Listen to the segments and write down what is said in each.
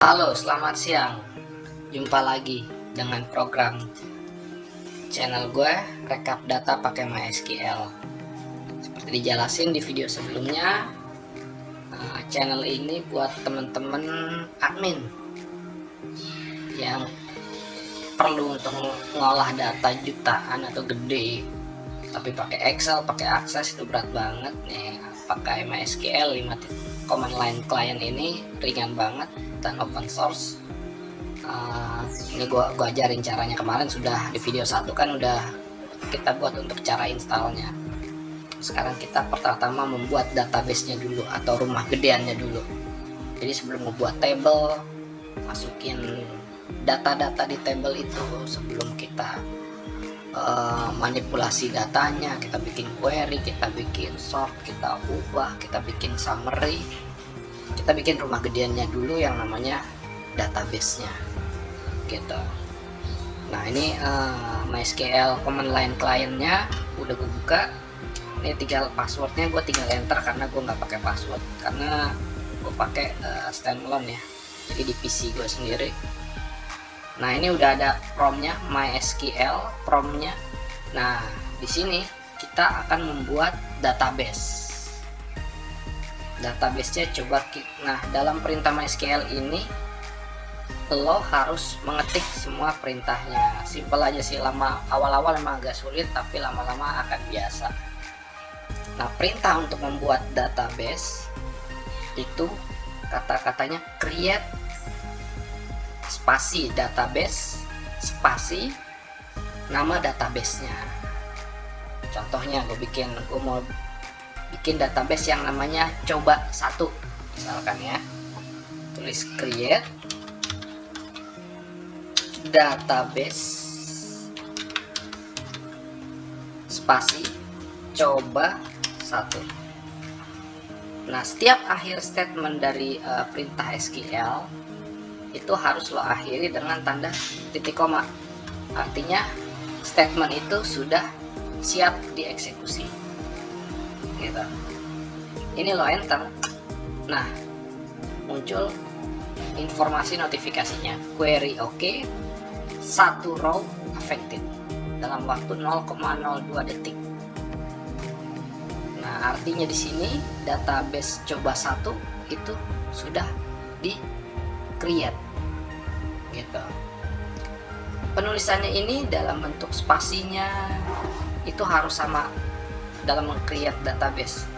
Halo, selamat siang. Jumpa lagi dengan program channel gue, rekap data pakai MySQL. Seperti dijelasin di video sebelumnya, channel ini buat temen-temen admin yang perlu untuk ngolah data jutaan atau gede, tapi pakai Excel, pakai Access itu berat banget nih. Pakai MySQL 5 command line client ini ringan banget dan open source. Ini gua ajarin caranya kemarin, sudah di video 1 kan udah kita buat untuk cara installnya. Sekarang kita pertama membuat database nya dulu atau rumah gedeannya dulu. Jadi sebelum membuat table, masukin data-data di table itu sebelum kita manipulasi datanya, kita bikin query, kita bikin sort, kita ubah, kita bikin summary, kita bikin rumah gedeannya dulu yang namanya database-nya gitu. Nah ini MySQL command line client-nya udah gue buka. Ini tinggal passwordnya gue tinggal enter karena gue nggak pakai password, karena gue pakai standalone ya, jadi di PC gue sendiri. Nah ini udah ada promnya, MySQL promnya. Nah di sini kita akan membuat database. Database-nya coba nah dalam perintah MySQL ini lo harus mengetik semua perintahnya. Simple aja sih, awal-awal emang agak sulit tapi lama-lama akan biasa. Nah perintah untuk membuat database itu kata-katanya create spasi database spasi nama databasenya. Contohnya gue mau bikin database yang namanya coba 1 misalkan ya, tulis create database spasi coba 1. Nah setiap akhir statement dari perintah SQL itu harus lo akhiri dengan tanda titik koma, artinya statement itu sudah siap dieksekusi gitu. Ini lo enter, nah muncul informasi notifikasinya, query oke, 1 row affected dalam waktu 0,02 detik. Nah artinya di sini database coba 1 itu sudah di create gitu. Penulisannya ini dalam bentuk spasinya itu harus sama dalam meng-create database.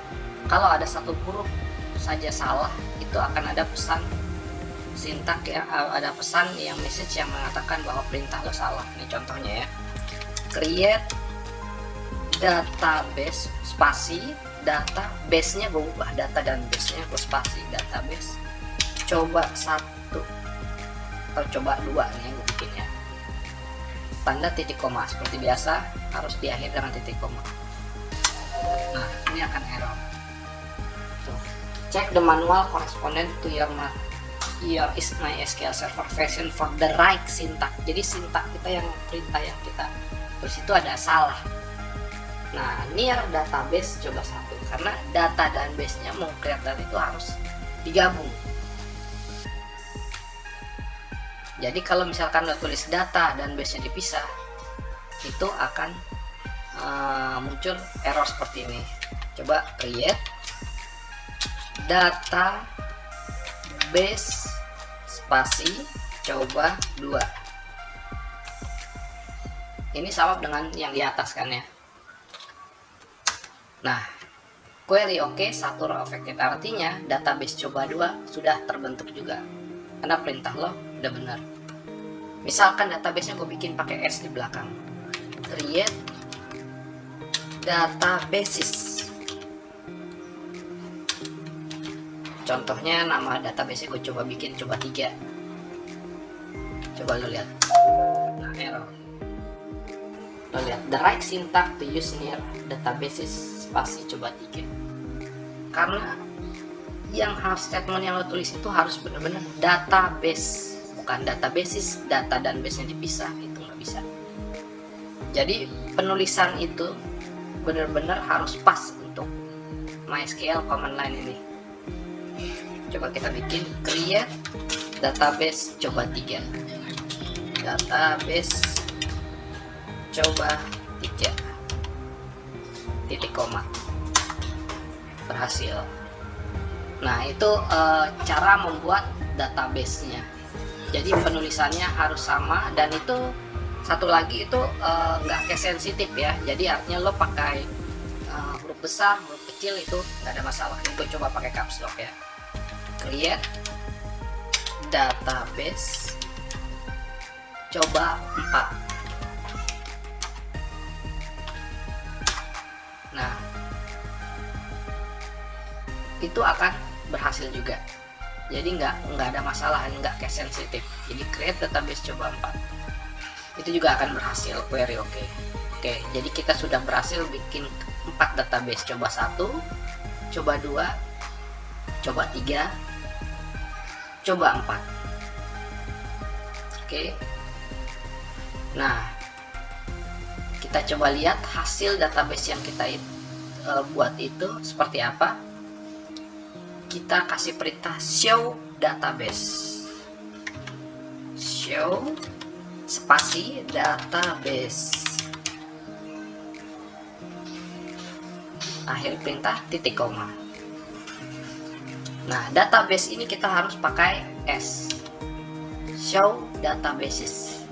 Kalau ada satu huruf saja salah, itu akan ada pesan sintak ya, ada pesan yang message yang mengatakan bahwa perintah lo salah. Ini contohnya ya, create database spasi database nya gue ubah, data dan base nya gue spasi database coba 1 atau coba 2 nih yang gue bikin ya, tanda titik koma seperti biasa harus diakhiri dengan titik koma. Nah ini akan error. Tuh. Check the manual correspondent to your MySQL server version for the right syntax. Jadi syntax kita yang perintah yang kita terus itu ada salah. Nah near database coba 1 karena data dan base nya mau create data itu harus digabung. Jadi kalau misalkan lo tulis data dan base-nya dipisah, itu akan muncul error seperti ini. Coba create data base spasi coba 2. Ini sama dengan yang di atas kan ya. Nah query oke, 1 row affected, artinya database coba 2 sudah terbentuk juga karena perintah lo udah benar. Misalkan database-nya gue bikin pakai S di belakang, create databases. Contohnya nama database-nya gue coba bikin coba 3. Coba lo lihat. Nah error. Lo lihat the right syntax to use near databases spasi coba 3. Karena yang harus statement yang lo tulis itu harus benar-benar database, bukan databases. Data dan base nya dipisah itu nggak bisa. Jadi penulisan itu benar-benar harus pas untuk MySQL command line ini. Coba kita bikin create database coba 3, database coba 3 titik koma, berhasil. Nah itu cara membuat database-nya. Jadi penulisannya harus sama, dan itu satu lagi itu nggak case sensitif ya. Jadi artinya lo pakai huruf besar, huruf kecil itu nggak ada masalah. Gue coba pakai caps lock ya. Create database coba 4. Nah itu akan berhasil juga. Jadi nggak ada masalah, nggak case sensitif. Jadi create database coba 4 itu juga akan berhasil. Query oke. Jadi kita sudah berhasil bikin 4 database, coba 1, coba 2, coba 3, coba 4. Nah kita coba lihat hasil database yang kita buat itu seperti apa. Kita kasih perintah show database, show spasi database, akhir perintah titik koma. Nah database ini kita harus pakai S, show databases.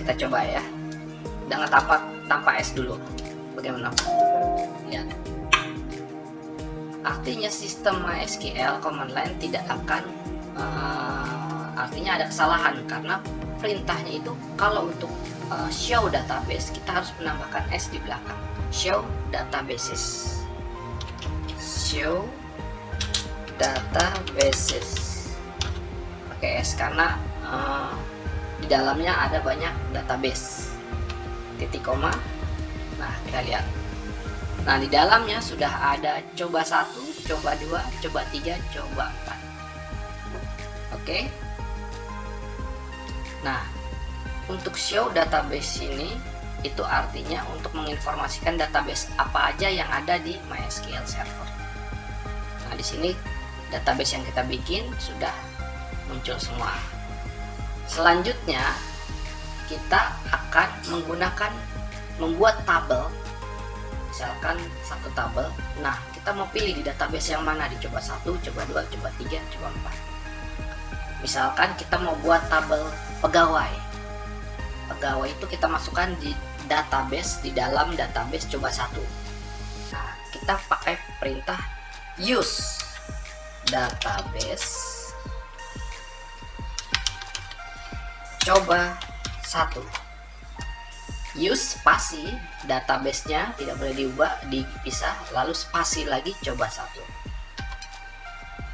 Kita coba ya, dengan tanpa S dulu. Bagaimana? Lihat. Artinya sistem MySQL command line tidak akan artinya ada kesalahan, karena perintahnya itu kalau untuk show database kita harus menambahkan S di belakang, show databases, show databases pakai S karena di dalamnya ada banyak database. Titik koma. Nah kita lihat. Nah di dalamnya sudah ada coba 1, coba 2, coba 3, coba 4. Nah untuk show database ini itu artinya untuk menginformasikan database apa aja yang ada di MySQL server. Nah di sini database yang kita bikin sudah muncul semua. Selanjutnya kita akan membuat tabel. Misalkan satu tabel. Nah kita mau pilih di database yang mana, dicoba 1, coba 2, coba 3, coba 4. Misalkan kita mau buat tabel pegawai. Pegawai itu kita masukkan di database, di dalam database coba 1. Nah kita pakai perintah use database coba 1. Use spasi database-nya tidak boleh dipisah, lalu spasi lagi coba 1.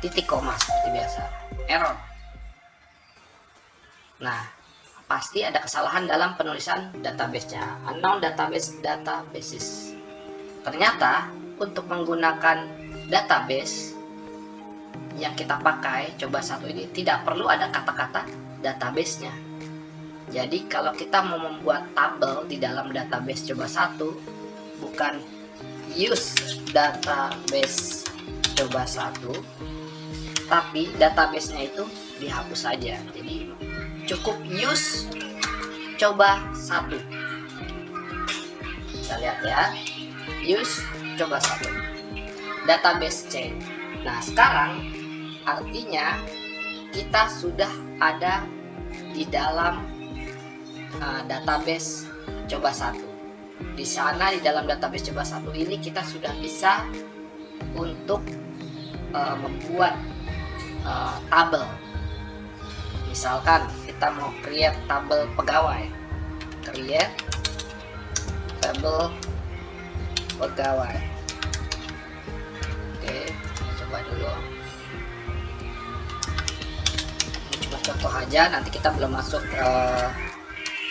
Titik koma seperti biasa. Error. Nah, pasti ada kesalahan dalam penulisan database-nya. Unknown databases. Ternyata untuk menggunakan database yang kita pakai coba 1 ini tidak perlu ada kata-kata database-nya. Jadi kalau kita mau membuat tabel di dalam database coba 1, bukan use database coba 1, tapi database-nya itu dihapus saja. Jadi cukup use coba 1. Bisa lihat ya, use coba 1, database change. Nah sekarang artinya kita sudah ada di dalam database coba 1. Di sana di dalam database coba 1 ini kita sudah bisa untuk membuat tabel. Misalkan kita mau create tabel pegawai, create tabel pegawai. Coba dulu. Ini cuma contoh aja, nanti kita belum masuk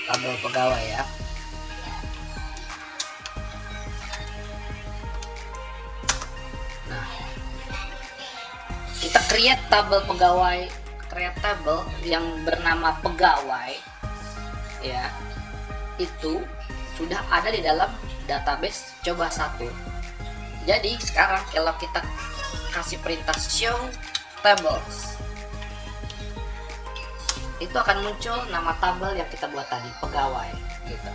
tabel pegawai ya. Nah, kita create tabel pegawai, create tabel yang bernama pegawai ya. Itu sudah ada di dalam database coba 1. Jadi sekarang kalau kita kasih perintah show tables, itu akan muncul nama tabel yang kita buat tadi, pegawai gitu.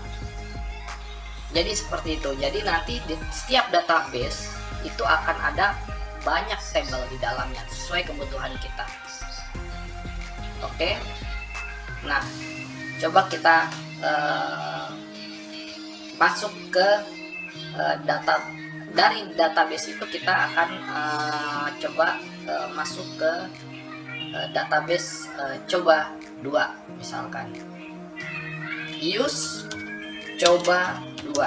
Jadi seperti itu. Jadi nanti di setiap database itu akan ada banyak tabel di dalamnya sesuai kebutuhan kita. Oke. Nah, coba kita masuk ke data. Dari database itu kita akan coba masuk ke database coba 2 misalkan. Use coba 2,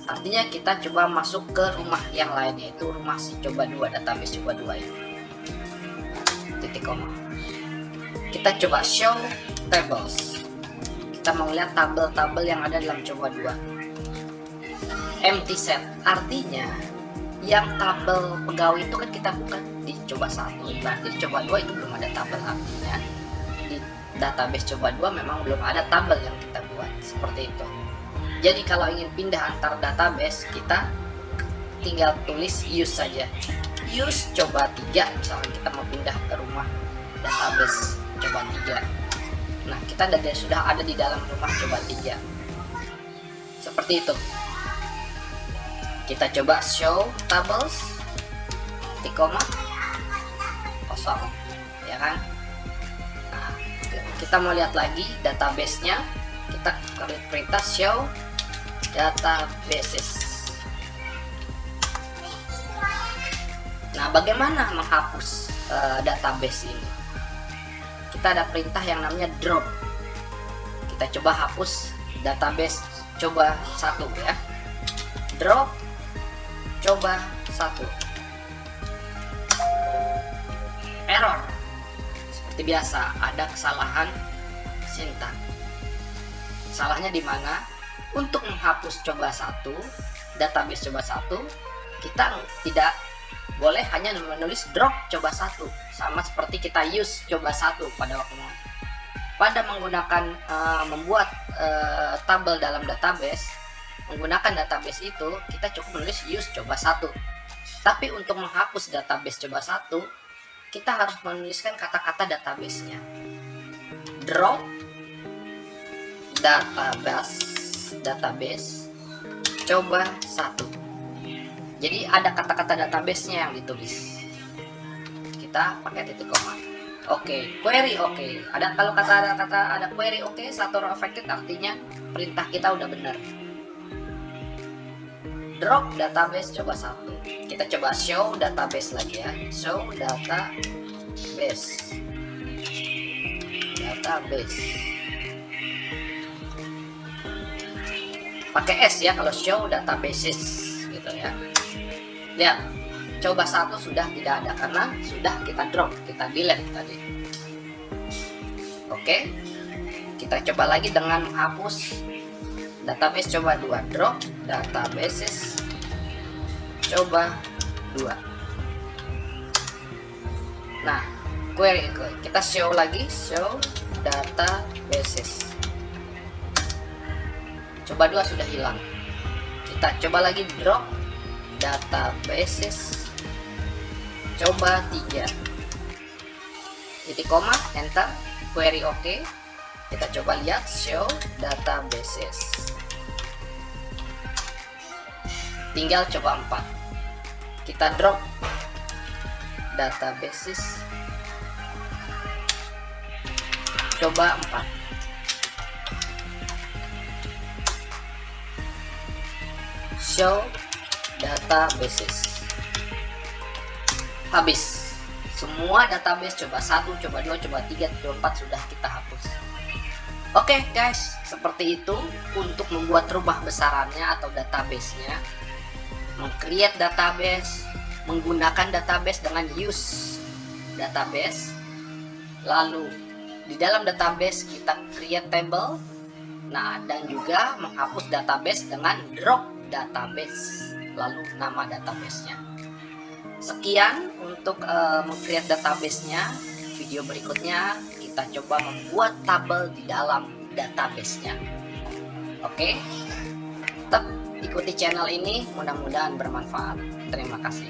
artinya kita coba masuk ke rumah yang lain, yaitu rumah si coba 2, database coba 2 ini. Titik koma. Kita coba show tables, kita mau lihat tabel-tabel yang ada dalam coba 2. Empty set, artinya yang tabel pegawai itu kan kita buka di coba 1, berarti di coba 2 itu belum ada tabel, artinya di database coba 2 memang belum ada tabel yang kita buat, seperti itu. Jadi kalau ingin pindah antar database, kita tinggal tulis use saja. Use coba 3, misalnya kita mau pindah ke rumah database coba 3. Nah, kita sudah ada di dalam rumah coba 3. Seperti itu. Kita coba show tables, titik koma, kosong, ya kan? Nah, kita mau lihat lagi database-nya, kita klik perintah show databases. Nah, bagaimana menghapus database ini? Kita ada perintah yang namanya drop. Kita coba hapus database coba 1 ya. Drop coba 1. Error. Seperti biasa, ada kesalahan sintaks. Salahnya di mana? Untuk menghapus coba 1, database coba 1, kita tidak boleh hanya menulis drop coba 1, sama seperti kita use coba 1 pada menggunakan membuat tabel dalam database. Menggunakan database itu kita cukup menulis use coba 1. Tapi untuk menghapus database coba 1, kita harus menuliskan kata-kata database-nya. Drop database coba 1. Jadi ada kata-kata database-nya yang ditulis. Kita pakai titik koma. Oke, query oke. Ada kalau ada query oke, satu row affected, artinya perintah kita udah benar. Drop database coba 1. Kita coba show database lagi ya. Show database. Pakai S ya kalau show databases gitu ya. Lihat, coba 1 sudah tidak ada karena sudah kita drop, kita delete tadi. Oke, kita coba lagi dengan menghapus database coba 2. Drop databases coba 2. Nah, query kita show lagi, show databases coba 2 sudah hilang. Kita coba lagi drop databases coba 3, titik koma, enter, query oke. Kita coba lihat show databases, tinggal coba 4. Kita drop databases coba 4. Show databases. Habis. Semua database coba 1, coba 2, coba 3, coba 4 sudah kita hapus. Oke guys, seperti itu untuk membuat rumah besarannya atau database-nya. Meng-create database, menggunakan database dengan use database. Lalu di dalam database kita create table. Nah, dan juga menghapus database dengan drop database, lalu nama database-nya. Sekian untuk meng-create database-nya. Video berikutnya kita coba membuat tabel di dalam database-nya. Oke, tetap ikuti channel ini, mudah-mudahan bermanfaat. Terima kasih.